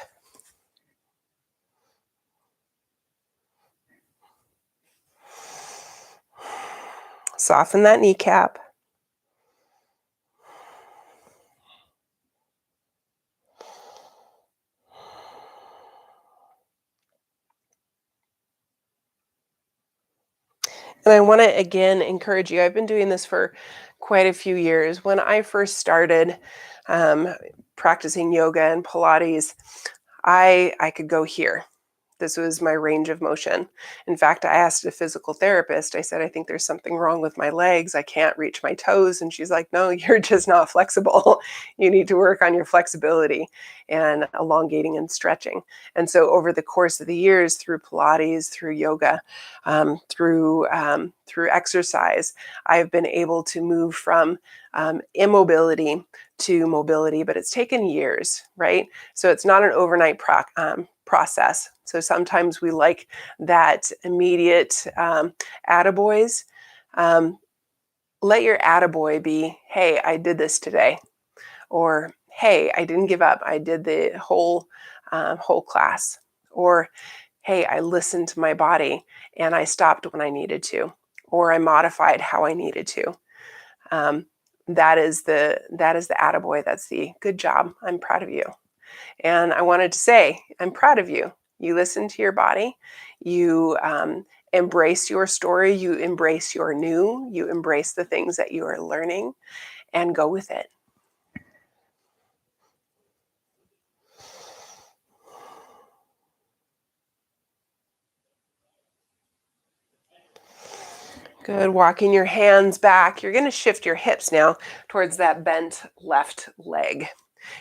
Soften that kneecap. And I want to again encourage you. I've been doing this for quite a few years. When I first started um, practicing yoga and Pilates, I could go here. This was my range of motion. In fact, I asked a physical therapist, I said, I think there's something wrong with my legs. I can't reach my toes. And she's like, no, you're just not flexible. You need to work on your flexibility and elongating and stretching. And so over the course of the years, through Pilates, through yoga, through exercise, I've been able to move from immobility to mobility, but it's taken years, right? So it's not an overnight process. So sometimes we like that immediate attaboys. Let your attaboy be, hey, I did this today. Or, hey, I didn't give up. I did the whole class. Or, hey, I listened to my body and I stopped when I needed to. Or I modified how I needed to. That is the attaboy. That's the good job. I'm proud of you. And I wanted to say, I'm proud of you. You listen to your body. You embrace your story. You embrace your new. You embrace the things that you are learning and go with it. Good. Walking your hands back. You're going to shift your hips now towards that bent left leg.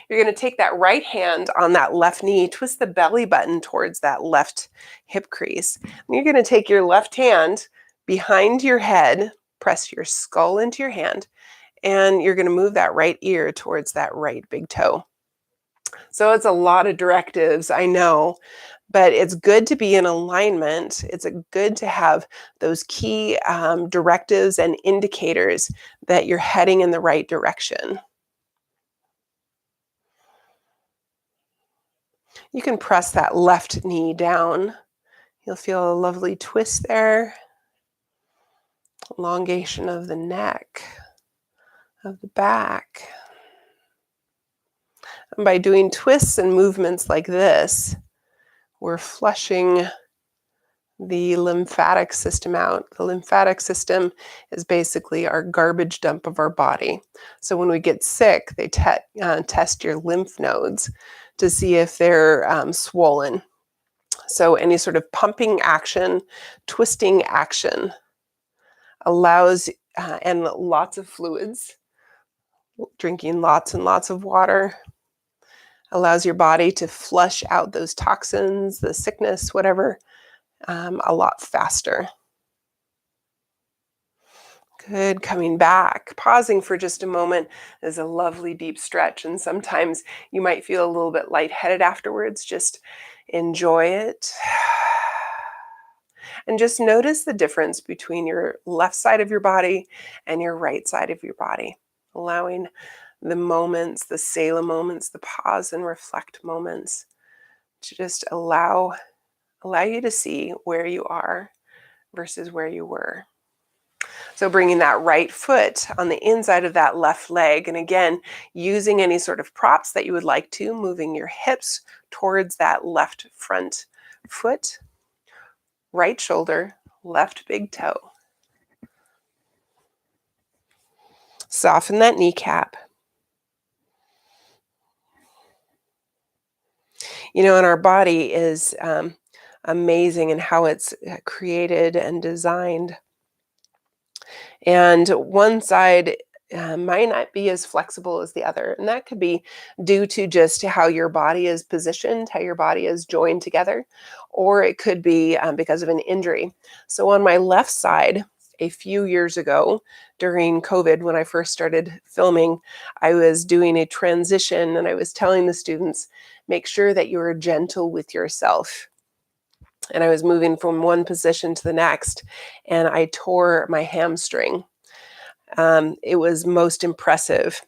You're going to take that right hand on that left knee, twist the belly button towards that left hip crease. And you're going to take your left hand behind your head, press your skull into your hand, and you're going to move that right ear towards that right big toe. So it's a lot of directives, I know, but it's good to be in alignment. It's good to have those key directives and indicators that you're heading in the right direction. You can press that left knee down. You'll feel a lovely twist there. Elongation of the neck, of the back. And by doing twists and movements like this, we're flushing the lymphatic system out. The lymphatic system is basically our garbage dump of our body. So when we get sick, they test your lymph nodes to see if they're swollen. So any sort of pumping action, twisting action allows, and lots of fluids, drinking lots and lots of water, allows your body to flush out those toxins, the sickness, whatever, a lot faster. Good. Coming back. Pausing for just a moment is a lovely deep stretch. And sometimes you might feel a little bit lightheaded afterwards. Just enjoy it. And just notice the difference between your left side of your body and your right side of your body. Allowing the moments, the Selah moments, the pause and reflect moments to just allow you to see where you are versus where you were. So bringing that right foot on the inside of that left leg. And again, using any sort of props that you would like to, moving your hips towards that left front foot, right shoulder, left big toe. Soften that kneecap. You know, and our body is amazing in how it's created and designed. And one side might not be as flexible as the other. And that could be due to just how your body is positioned, how your body is joined together, or it could be because of an injury. So on my left side, a few years ago during COVID, when I first started filming, I was doing a transition and I was telling the students, make sure that you are gentle with yourself. And I was moving from one position to the next, and I tore my hamstring. It was most impressive.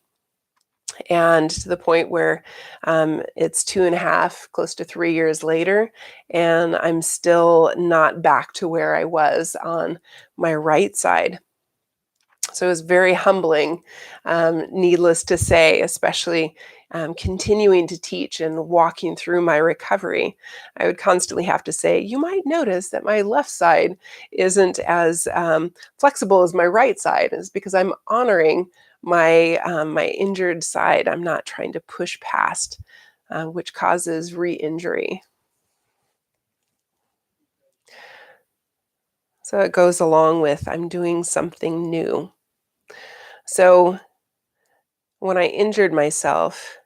And to the point where it's 2.5, close to 3 years later, and I'm still not back to where I was on my right side. So it was very humbling, needless to say, especially continuing to teach and walking through my recovery. I would constantly have to say, "You might notice that my left side isn't as flexible as my right side," is because I'm honoring my injured side. I'm not trying to push past, which causes re-injury. So it goes along with I'm doing something new. So when I injured myself,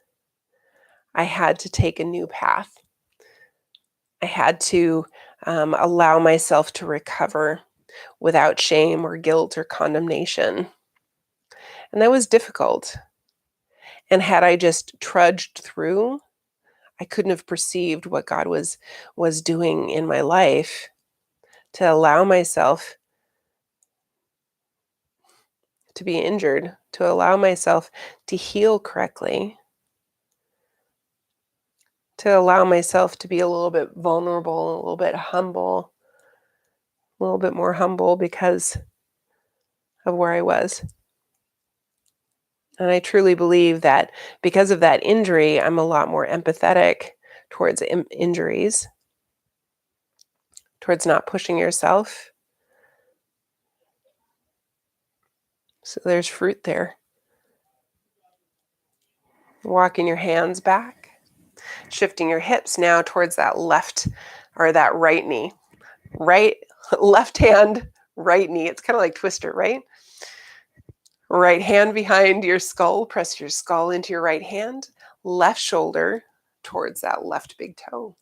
I had to take a new path. I had to allow myself to recover without shame or guilt or condemnation. And that was difficult. And had I just trudged through, I couldn't have perceived what God was doing in my life to allow myself to be injured, to allow myself to heal correctly, to allow myself to be a little bit vulnerable, a little bit humble, a little bit more humble because of where I was. And I truly believe that because of that injury, I'm a lot more empathetic towards injuries, towards not pushing yourself. So there's fruit there. Walking your hands back, shifting your hips now towards that left or that right knee. Right, left hand, right knee. It's kind of like Twister, right? Right hand behind your skull. Press your skull into your right hand. Left shoulder towards that left big toe.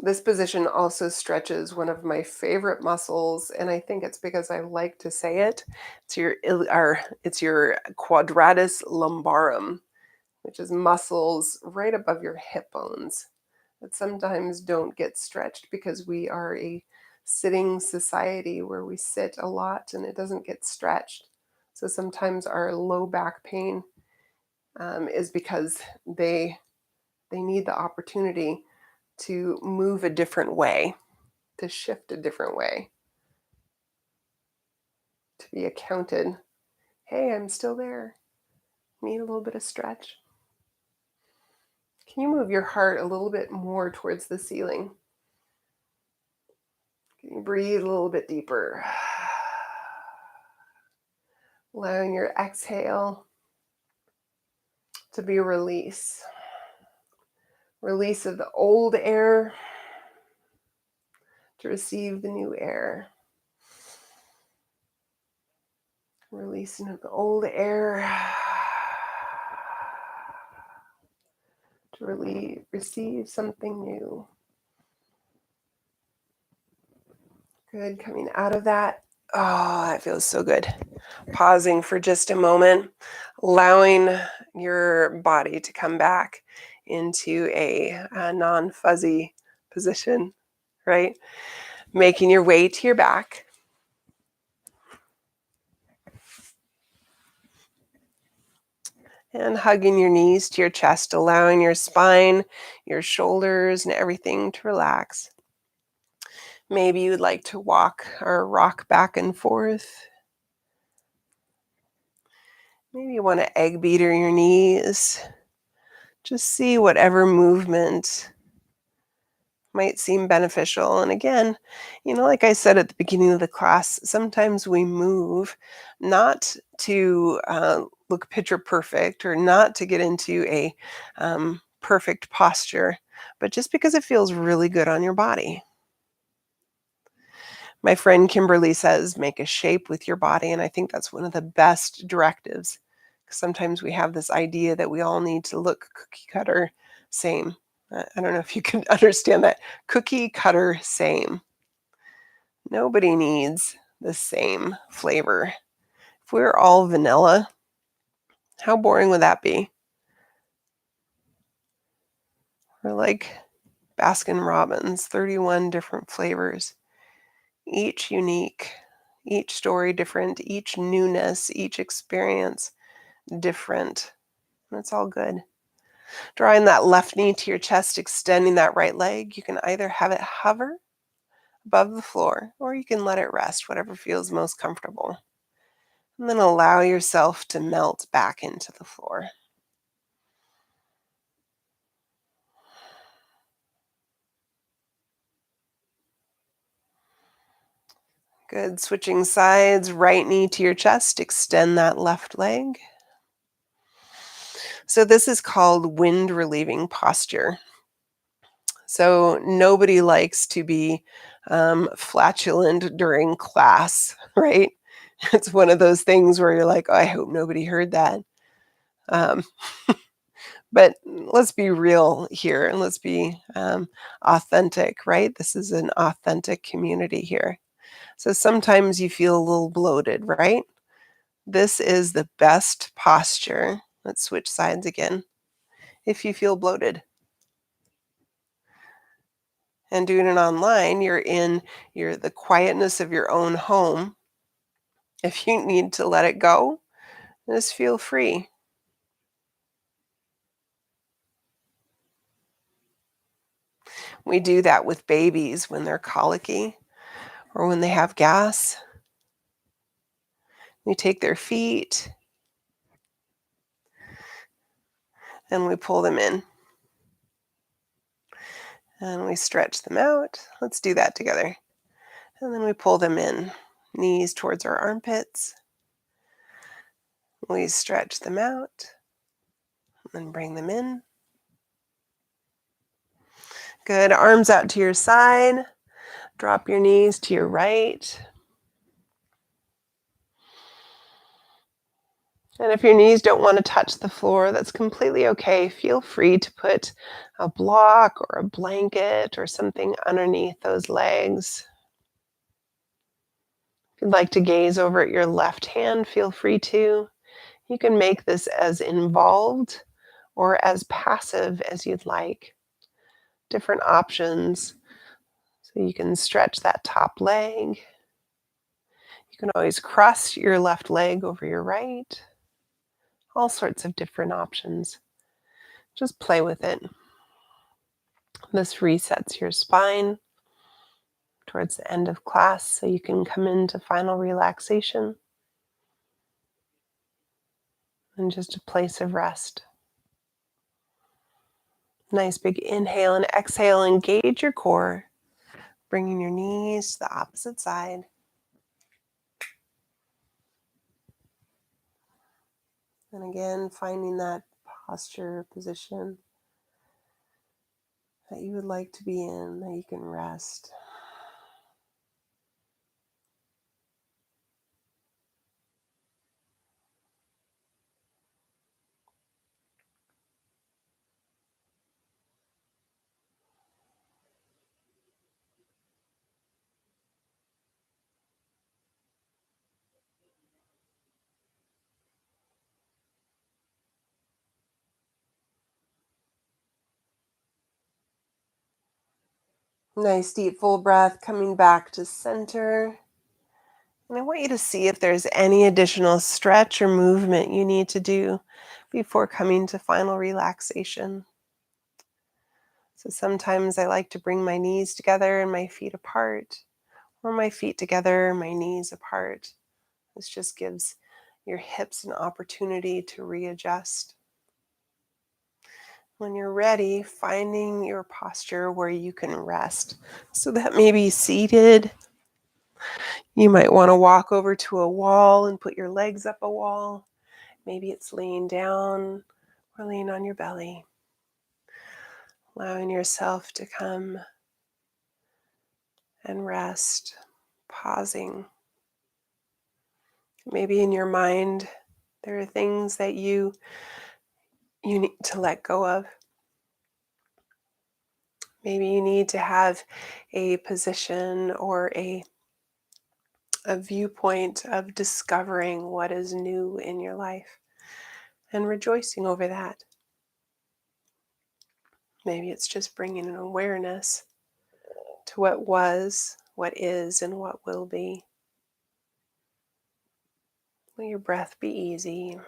This position also stretches one of my favorite muscles, and I think it's because I like to say it. It's your quadratus lumborum, which is muscles right above your hip bones that sometimes don't get stretched because we are a sitting society where we sit a lot and it doesn't get stretched. So sometimes our low back pain is because they need the opportunity to move a different way, to shift a different way, to be accounted. Hey, I'm still there. Need a little bit of stretch. Can you move your heart a little bit more towards the ceiling? Can you breathe a little bit deeper? Allowing your exhale to be a release. Release of the old air to receive the new air. Releasing of the old air to really receive something new. Good. Coming out of that. Oh, that feels so good. Pausing for just a moment, allowing your body to come back into a non-fuzzy position, right? Making your way to your back. And hugging your knees to your chest, allowing your spine, your shoulders, and everything to relax. Maybe you'd like to walk or rock back and forth. Maybe you want to egg beater your knees. Just see whatever movement might seem beneficial. And again, like I said at the beginning of the class, sometimes we move not to look picture perfect or not to get into a perfect posture, but just because it feels really good on your body. My friend Kimberly says, make a shape with your body. And I think that's one of the best directives. Sometimes we have this idea that we all need to look cookie cutter same. I don't know if you can understand that. Cookie cutter same. Nobody needs the same flavor. If we were all vanilla, how boring would that be? Or like Baskin Robbins, 31 different flavors, each unique, each story different, each newness, each experience different. That's all good. Drawing that left knee to your chest, extending that right leg. You can either have it hover above the floor or you can let it rest, whatever feels most comfortable. And then allow yourself to melt back into the floor. Good. Switching sides, right knee to your chest, extend that left leg. So this is called wind relieving posture. So nobody likes to be flatulent during class, right? It's one of those things where you're like, oh, I hope nobody heard that. Um, but let's be real here and let's be authentic, right? This is an authentic community here. So sometimes you feel a little bloated, right? This is the best posture. Let's switch sides again. If you feel bloated. And doing it online, you're in the quietness of your own home. If you need to let it go, just feel free. We do that with babies when they're colicky or when they have gas. We take their feet and we pull them in. And we stretch them out. Let's do that together. And then we pull them in, knees towards our armpits. We stretch them out and bring them in. Good. Arms out to your side. Drop your knees to your right. And if your knees don't want to touch the floor, that's completely okay. Feel free to put a block or a blanket or something underneath those legs. If you'd like to gaze over at your left hand, feel free to. You can make this as involved or as passive as you'd like. Different options. So you can stretch that top leg. You can always cross your left leg over your right. All sorts of different options. Just play with it. This resets your spine towards the end of class so you can come into final relaxation and just a place of rest. Nice big inhale and exhale. Engage your core, bringing your knees to the opposite side. And again, finding that posture, position that you would like to be in, that you can rest. Nice deep full breath, coming back to center. And I want you to see if there's any additional stretch or movement you need to do before coming to final relaxation. So sometimes I like to bring my knees together and my feet apart, or my feet together, my knees apart. This just gives your hips an opportunity to readjust. When you're ready, finding your posture where you can rest. So that may be seated. You might want to walk over to a wall and put your legs up a wall. Maybe it's laying down or laying on your belly. Allowing yourself to come and rest, pausing. Maybe in your mind, there are things that you need to let go of. Maybe you need to have a position or a viewpoint of discovering what is new in your life and rejoicing over that. Maybe it's just bringing an awareness to what was, what is, and what will be. Let your breath be easy.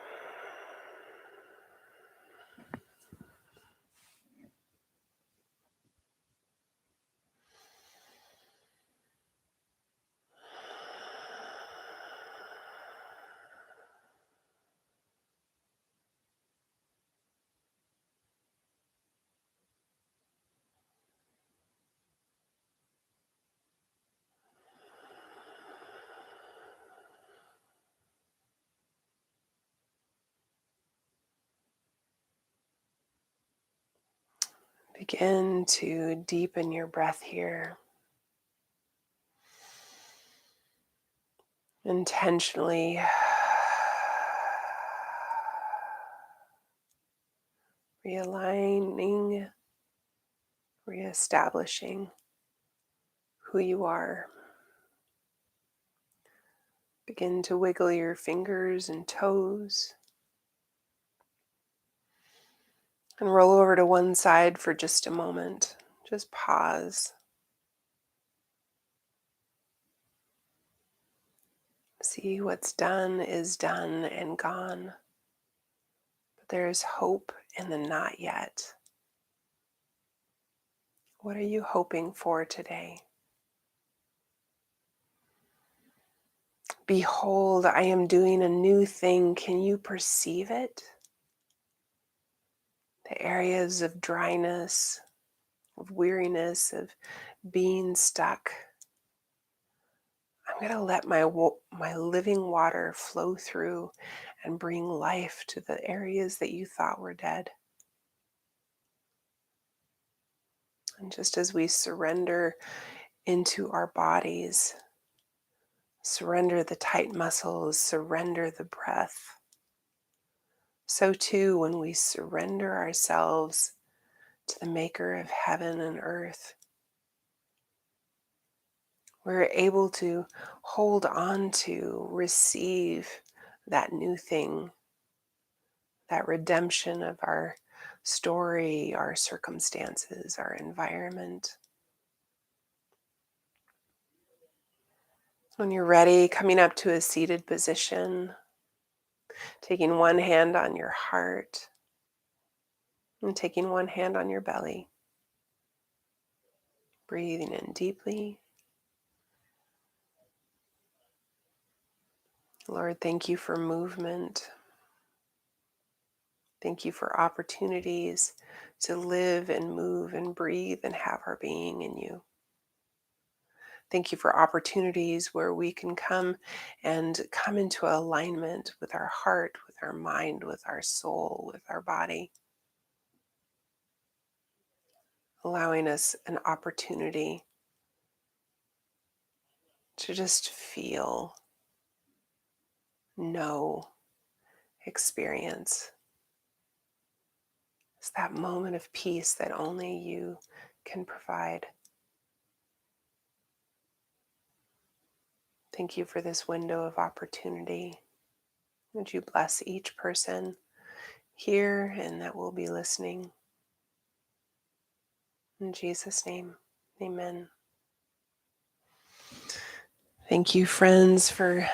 Begin to deepen your breath here. Intentionally realigning, reestablishing who you are. Begin to wiggle your fingers and toes. And roll over to one side for just a moment. Just pause. See what's done is done and gone. But there is hope in the not yet. What are you hoping for today? Behold, I am doing a new thing. Can you perceive it? The areas of dryness, of weariness, of being stuck. I'm going to let my living water flow through and bring life to the areas that you thought were dead. And just as we surrender into our bodies, surrender the tight muscles, surrender the breath, so too when we surrender ourselves to the maker of heaven and earth, we're able to hold on to, receive that new thing, that redemption of our story, our circumstances, our environment. When you're ready, coming up to a seated position, taking one hand on your heart and taking one hand on your belly. Breathing in deeply. Lord, thank you for movement. Thank you for opportunities to live and move and breathe and have our being in you. Thank you for opportunities where we can come into alignment with our heart, with our mind, with our soul, with our body, allowing us an opportunity to just feel, know, experience. It's that moment of peace that only you can provide. Thank you for this window of opportunity. Would you bless each person here and that will be listening? In Jesus' name, amen. Thank you, friends, for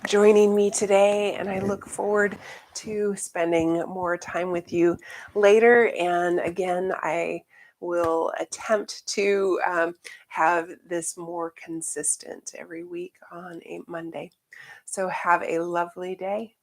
joining me today, and I look forward to spending more time with you later. And again, I will attempt to have this more consistent every week on a Monday. So have a lovely day.